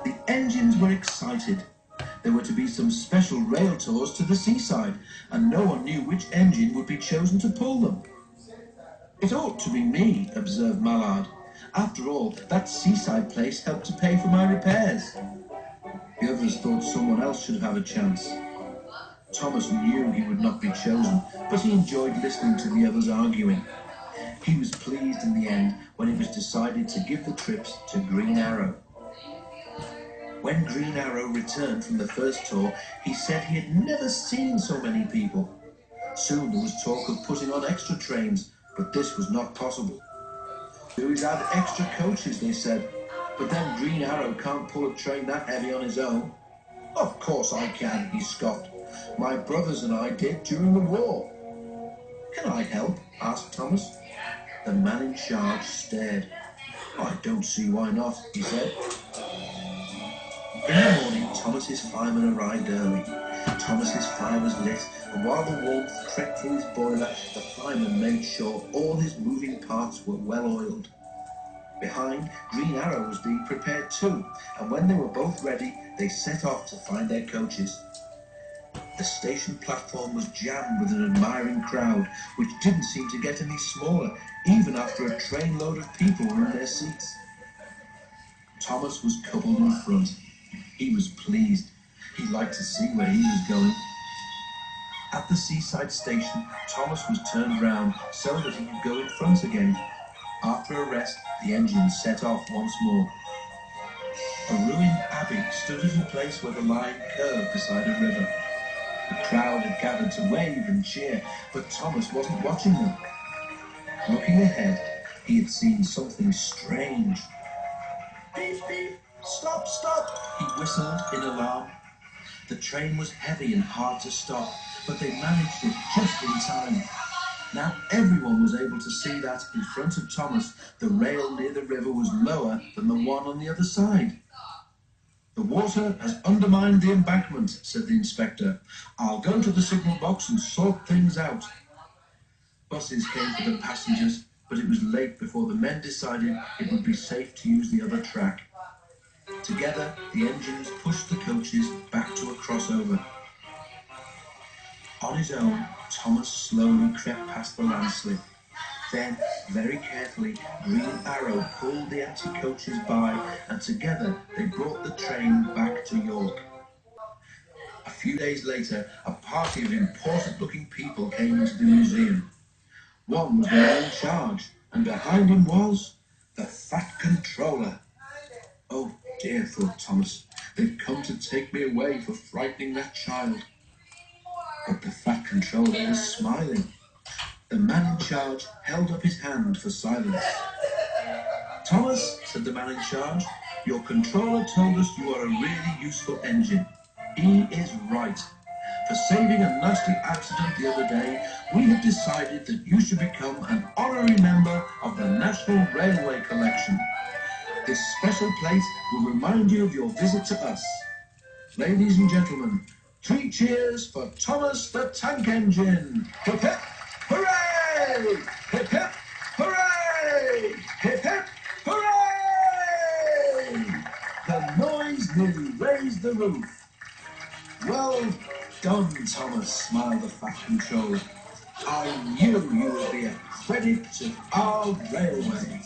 The engines were excited. There were to be some special rail tours to the seaside, and no one knew which engine would be chosen to pull them. "It ought to be me," observed Mallard. "After all, that seaside place helped to pay for my repairs." The others thought someone else should have a chance. Thomas knew he would not be chosen, but he enjoyed listening to the others arguing. He was pleased in the end when it was decided to give the trips to Green Arrow. When Green Arrow returned from the first tour, he said he had never seen so many people. Soon there was talk of putting on extra trains, but this was not possible. "Do is add extra coaches," they said, "but then Green Arrow can't pull a train that heavy on his own." "Of course I can," he scoffed. "My brothers and I did during the war." "Can I help?" asked Thomas. The man in charge stared. "I don't see why not," he said. In the morning, Thomas's fireman arrived early. Thomas's fire was lit, and while the warmth crept through his boiler, the fireman made sure all his moving parts were well oiled. Behind, Green Arrow was being prepared too, and when they were both ready, they set off to find their coaches. The station platform was jammed with an admiring crowd, which didn't seem to get any smaller, even after a trainload of people were in their seats. Thomas was coupled in front. He was pleased. He liked to see where he was going. At the seaside station, Thomas was turned round so that he could go in front again. After a rest, the engine set off once more. A ruined abbey stood at a place where the line curved beside a river. The crowd had gathered to wave and cheer, but Thomas wasn't watching them. Looking ahead, he had seen something strange. "Beep, beep! Stop, stop!" he whistled in alarm. The train was heavy and hard to stop, but they managed it just in time. Now everyone was able to see that, in front of Thomas, the rail near the river was lower than the one on the other side. "The water has undermined the embankment," said the inspector. "I'll go to the signal box and sort things out." Buses came for the passengers, but it was late before the men decided it would be safe to use the other track. Together, the engines pushed the coaches back to a crossover. On his own, Thomas slowly crept past the landslip. Then, very carefully, Green Arrow pulled the empty coaches by, and together they brought the train back to York. A few days later, a party of important-looking people came into the museum. One was the man in charge, and behind him was the Fat Controller. "Oh dear," thought Thomas, "they've come to take me away for frightening that child." But the Fat Controller was smiling. The man in charge held up his hand for silence. "Thomas," said the man in charge, "your controller told us you are a really useful engine. He is right. For saving a nasty accident the other day, we have decided that you should become an honorary member of the National Railway Collection. This special plate will remind you of your visit to us. Ladies and gentlemen, 3 cheers for Thomas the Tank Engine. Hip hip, hooray! Hip hip, hooray! Hip hip, hooray! The noise nearly raised the roof. "Well done, Thomas," smiled the Fat Controller. "I knew you would be a credit to our railway."